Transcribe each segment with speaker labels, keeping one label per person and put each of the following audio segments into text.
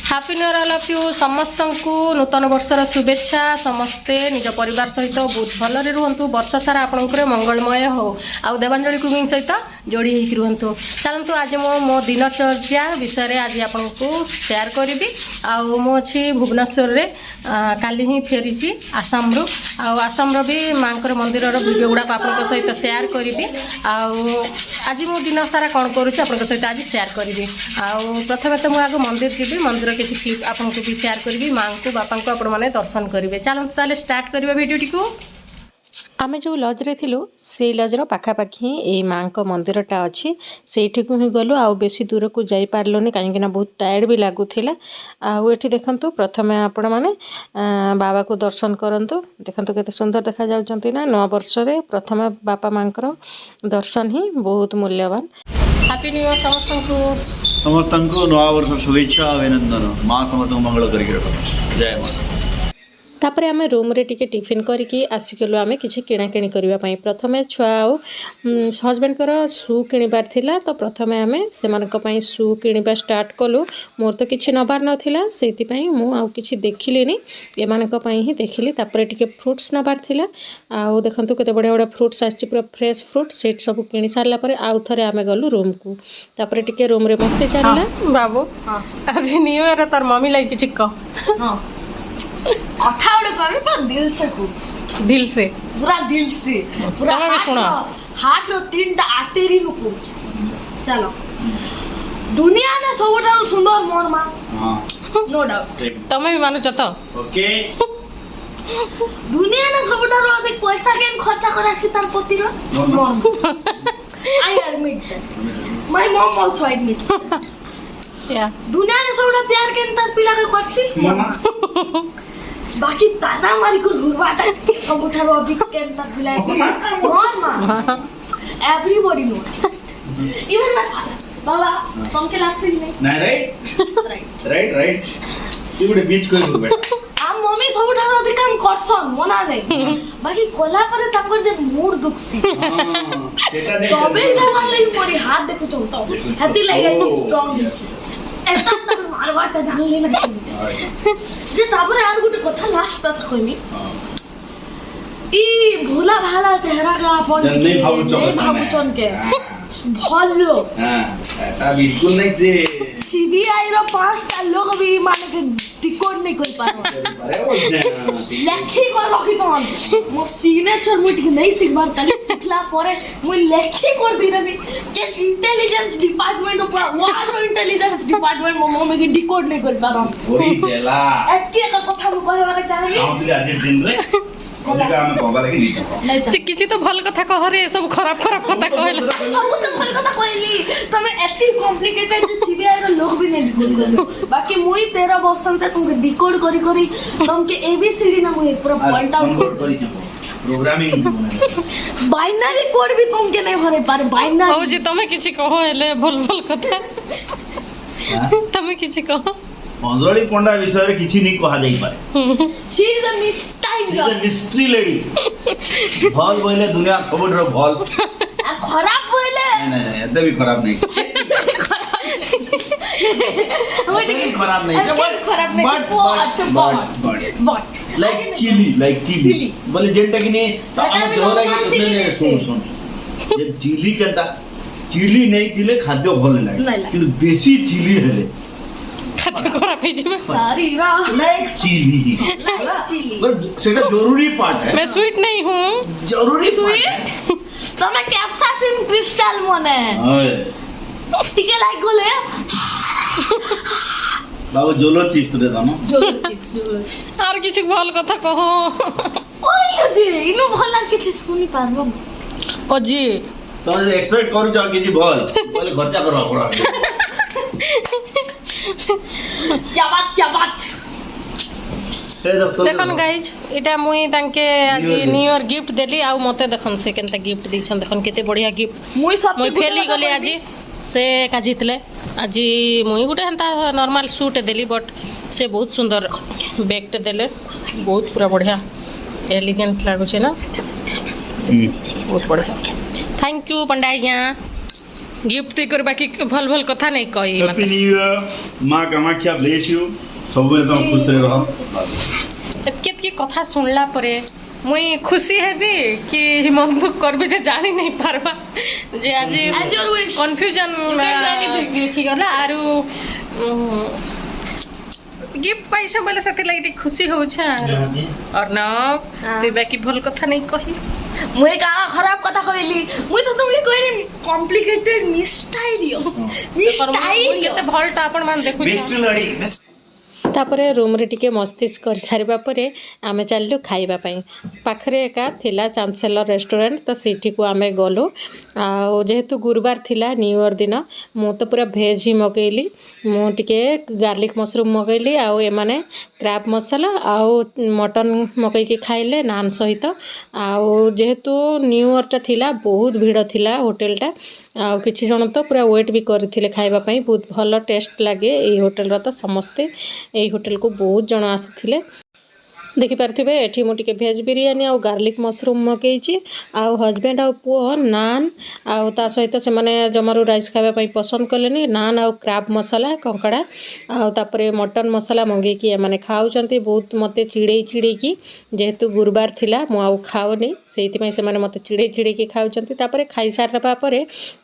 Speaker 1: Happy new year all of you समस्त को नूतन वर्षर शुभेच्छा समस्ते निज परिवार सहित बहुत भलरे रुहतु वर्ष सारा आपंकर मंगलमय हो आउ देवांजलि कुकिंग सहित जोड़ी होकर रुहतु चलतु आज मो दिनचर्या विषय आज आपको शेयर करी आउ अच्छी भुवनेश्वर रे काली ही फेरी आसाम आसाम भी माँ मंदिर वीडियो गुड़ाक आप सहित शेयर करी आज मो दिन सारा कौन करुँच आप सहित आज शेयर करी प्रथम तो मुझे मंदिर जी मंदिर किसी क्लिप आपको भी शेयर करी माँ को बापा को आपण मैंने दर्शन करेंगे चलते ताले स्टार्ट करवा वीडियोटी को आम जो लज्रे थिलु से लज्र पाखापाखि ये माँ को मंदिरटा अच्छी से ही गलु आ बेसी दूर को जाई पारलुनी कहीं बहुत टायर्ड भी लगुला आठी देखु प्रथमे आपण मैंने बाबा को दर्शन करंतु देखंतु केते सुंदर देखा जाउछंती ना नव वर्ष रे प्रथमे बापा माँ दर्शन ही बहुत मूल्यवान। हैप्पी न्यू ईयर
Speaker 2: समस्त को नवा वर्ष शुभेच्छा अभिनंदन माँ समस्त मंगल करिके जय माँ।
Speaker 1: तापर आम रूम रे टिके टिफिन करके आसिकलु आम कि किणाकिणी करने प्रथमे छुआ हजबैंड कर शू किणबार थिला तो प्रथमे आम से शू किणवा स्टार्ट कलु मोर तो किसी नबार नाला से मुझे देखिली एमानी ही देखिली तापर टिके फ्रुट्स नबार थिला आउ देखंतु केते बढ़िया बढ़िया फ्रुट्स आछि पूरा फ्रेश फ्रुट से सब किणी सारला परे आउ थरे आम गलु रूम को तापर टिके रूम रे मस्ती चलला बाबू आज न्यू ईयर तार मम्मी लाइक किछि कह
Speaker 3: कथा उड़े कहबे पूरा दिल से कुछ दिल से पूरा हाथ रो तीनटा आटेरी नु कुछ चलो दुनिया ने सबटा सुंदर मोर मां हां नो डाउट
Speaker 1: तमे भी मानु त
Speaker 2: ओके
Speaker 3: दुनिया ने सबटा रो अधिक पैसा केन खर्चा करासी तार पति रो मोर आई admit that my mom also admits
Speaker 1: या
Speaker 3: दुनिया ने सबटा प्यार केन तार पिला के करसी मामा बाकी ताना मारी को घुरवाटा सबठारो अधिक केन तार पिला के मोर मां everybody knows even my father बाबा तुम के लागसे नहीं
Speaker 2: राइट तू बड़े बीच कोई बेटा
Speaker 3: आ मम्मी सबठारो अधिक काम करसन मना नहीं बाकी कोला परे तापर जे मूड दुखसी
Speaker 2: सेटा नहीं
Speaker 3: तबे ना लई मोरी हाथ देखु चलता हेती लागे स्ट्रांग दिछि एता तक मारवाटा जानले ना जे तापर यार गुटे कथा लास्ट पास कहनी ई भोला भाला चेहरा का अपन
Speaker 2: नहीं भाबुचन
Speaker 3: के भलो
Speaker 2: हां एटा बिल्कुल नहीं जे
Speaker 3: सीबीआई रो 5टा लोग भी माने के टिकट नहीं कर पारो लेखी को रखी तो मो सिग्नेचर मुट के नहीं सिखबार तले सिखला परे मो लेखी कर दी रबी के इंटेलिजेंस डिपार्टमेंट ऊपर वार इंटेलिजेंस डिपार्टमेंट मो मम्मी के टिकट नहीं कर पारो
Speaker 2: ओरी देला
Speaker 3: एके का कथा को कहबा के चाहली
Speaker 2: हम आज दिन रे अधिका हम कहबा के नहीं
Speaker 1: ते किछि तो भल कथा कह रे सब खराब कथा कहले
Speaker 3: सब तो भल कथा कहली तमे एती कॉम्प्लिकेटेड सीबीआई रो लोग भी नहीं डिकोड कर बाकी मुई 13 वर्ष में तुमके डिकोड करी करी तुमके एबीसीडी ना मुई पूरा पॉइंट आउट
Speaker 2: करी प्रोग्रामिंग
Speaker 3: बाइनरी कोड भी तुमके नहीं भरे पारे बाइनरी
Speaker 1: हो जी तमे किछि कहो हेले भल कथा तमे किछि कहो
Speaker 2: मंजरी पंडा विषय रे किछि नहीं कहा जाई पारे
Speaker 3: she is a
Speaker 2: mystery lady भल बोले दुनिया खबर रो भल
Speaker 3: खराब बोले
Speaker 2: नहीं एते भी खराब नहीं खराब नहीं बट लाइक चिली बोले जेंटा कि नहीं हम देह लागे सुन ये चिली केटा चिली नहीं थिले खाद्य भल लागे किंतु बेसी चिली हेले
Speaker 1: खाद्य खराब हे जिबे
Speaker 3: सारी रा
Speaker 2: लाइक चिली बस सेटा जरूरी पार्ट है
Speaker 1: मैं स्वीट नहीं हूं
Speaker 2: जरूरी
Speaker 3: स्वीट तो मैं कैप्साइसिन क्रिस्टल मने टिके लाइक गोले
Speaker 2: बाबू जोलो चिप्स रे दानो
Speaker 3: जोलो चिप्स
Speaker 1: आर किछि भल कथा कहो
Speaker 3: ओइ जी इनो भल किछि सुनी पारबो
Speaker 1: ओ जी
Speaker 2: तमे जे एक्सपेक्ट करू छ किछि भल बोले खर्चा करो पड़ा
Speaker 3: क्या बात
Speaker 1: देखन गाइज इटा मुई तांके आज न्यू ईयर गिफ्ट देली आ मते देखन से केनता गिफ्ट दिछन देखन केते बढ़िया गिफ्ट
Speaker 3: मुई सब
Speaker 1: मुई फेली गली आज से का जीतले आज मुई गुटे हंता नॉर्मल सूट देली बट से बहुत सुंदर बैग टे देले बहुत पूरा बढ़िया एलिगेंट लागुचे ना बहुत बढ़िया थैंक यू पंडा गिफ्ट दे कर बाकी भल भल कथा नहीं कही
Speaker 2: हैप्पी न्यू ईयर मां कामाख्या ब्लेस यू सब बेले तुम खुश रहो बस
Speaker 1: एतके कथा सुनला परे मुई खुशी हेबी कि हिमंत करबे जे जानी नहीं पारबा जे आज कंफ्यूजन थी गला आरु गिफ्ट पैसा बोले से लगी खुशी हो और न तू बाकी भल कथा नहीं कही
Speaker 3: मुझे काला खराब कथा कहली मुझे तो तुमके कहली कॉम्प्लिकेटेड मिस्टीरियस
Speaker 1: केते भलटा आपण मान देखु तापर रूम रे टिके मस्तिष् कर सारिबा परे आमे चललु खाइबा पई पाखरे एका थिला चांसेलर रेस्टोरेंट तो सीठी को आमे गलु आ जेहेतु गुरुवार थिला न्यू ईयर दिन मु तो पूरा भेज ही मगैली मु टिके गार्लिक मशरूम मगैली आ एमाने क्रैब मसाला आ मटन मकई के खाइले नान सहित आ जेहेतु न्यू ईयर टा थिला बहुत भीड़ थिला होटलटा आ किछि जण तो पूरा वेट भी करथिले खाइबा पई बहुत भल टेस्ट लागे ए होटल रा तो समस्ते এই হোটেলକୁ ବହୁତ ଜଣ ଆସିଥିଲେ ଦେଖିପାରୁଥିବେ ଏଠି ମୁଁ ଟିକେ ଭେଜ୍ ବିରିୟାନୀ ଆଉ ଗାର୍ଲିକ୍ ମଶରୁମ୍ ମଗେଇଛି ଆଉ ହଜବେଣ୍ଡ ଆଉ ପୁଅ ନାନ୍ ଆଉ ତା ସହିତ ସେମାନେ ଜମାରୁ ରାଇସ୍ ଖାଇବା ପାଇଁ ପସନ୍ଦ କଲେନି ନାନ୍ ଆଉ କ୍ରାବ୍ ମସଲା କଙ୍କଡ଼ା ଆଉ ତାପରେ ମଟନ୍ ମସଲା ମଗେଇକି ଏମାନେ ଖାଉଛନ୍ତି ବହୁତ ମୋତେ ଚିଡ଼େଇକି ଯେହେତୁ ଗୁରୁବାର ଥିଲା ମୁଁ ଆଉ ଖାଉନି ସେଇଥିପାଇଁ ସେମାନେ ମୋତେ ଚିଡ଼େଇକି ଖାଉଛନ୍ତି ତାପରେ ଖାଇସାରିବା ପରେ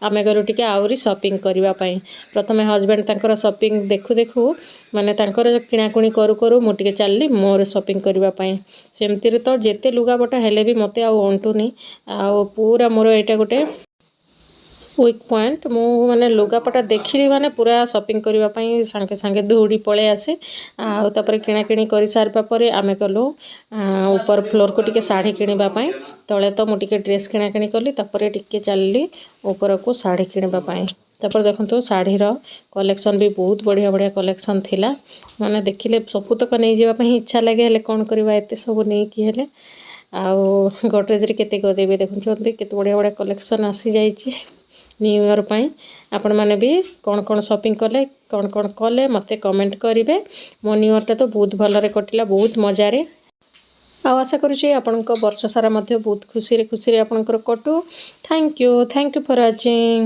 Speaker 1: ଆମେ ଗଲୁ ଟିକେ ଆହୁରି ସପିଂ କରିବା ପାଇଁ ପ୍ରଥମେ ହଜବେଣ୍ଡ ତାଙ୍କର ସପିଂ ଦେଖୁ ମାନେ ତାଙ୍କର କିଣାକୁଣି କରୁ ମୁଁ ଟିକେ ଚାଲିଲି ମୋର ସପିଂ କରିବା ପାଇଁ ସେମିତିରେ ତ ଯେତେ ଲୁଗାପଟା ହେଲେ ବି ମୋତେ ଆଉ ଅଣ୍ଟୁନି ଆଉ ପୁରା ମୋର ଏଇଟା ଗୋଟେ ୱିକ୍ ପଏଣ୍ଟ ମୁଁ ମାନେ ଲୁଗାପଟା ଦେଖିଲି ମାନେ ପୁରା ସପିଂ କରିବା ପାଇଁ ସାଙ୍ଗେ ଦୌଡ଼ି ପଳେଇ ଆସେ ଆଉ ତାପରେ କିଣାକିଣି କରିସାରିବା ପରେ ଆମେ ଗଲୁ ଉପର ଫ୍ଲୋରକୁ ଟିକେ ଶାଢ଼ୀ କିଣିବା ପାଇଁ ତଳେ ତ ମୁଁ ଟିକେ ଡ୍ରେସ୍ କିଣାକିଣି କଲି ତାପରେ ଟିକେ ଚାଲିଲି ଉପରକୁ ଶାଢ଼ୀ କିଣିବା ପାଇଁ ତାପରେ ଦେଖନ୍ତୁ ଶାଢ଼ୀର କଲେକ୍ସନ୍ ବି ବହୁତ ବଢ଼ିଆ କଲେକ୍ସନ୍ ଥିଲା ମାନେ ଦେଖିଲେ ସବୁତକ ନେଇଯିବା ପାଇଁ ଇଚ୍ଛା ଲାଗେ ହେଲେ କ'ଣ କରିବା ଏତେ ସବୁ ନେଇକି ହେଲେ ଆଉ ଗଡରେଜ୍ରେ କେତେ ଦେବି ଦେଖୁଛନ୍ତି କେତେ ବଢ଼ିଆ କଲେକ୍ସନ୍ ଆସିଯାଇଛି ନ୍ୟୁ ଇୟର୍ ପାଇଁ ଆପଣମାନେ ବି କ'ଣ ସପିଂ କଲେ କ'ଣ କଲେ ମୋତେ କମେଣ୍ଟ କରିବେ ମୋ ନ୍ୟୁ ଇୟର୍ଟା ତ ବହୁତ ଭଲରେ କଟିଲା ବହୁତ ମଜାରେ ଆଉ ଆଶା କରୁଛି ଆପଣଙ୍କ ବର୍ଷ ସାରା ମଧ୍ୟ ବହୁତ ଖୁସିରେ ଆପଣଙ୍କର କଟୁ ଥ୍ୟାଙ୍କ ୟୁ ଫର୍ ୱାଚିଂ।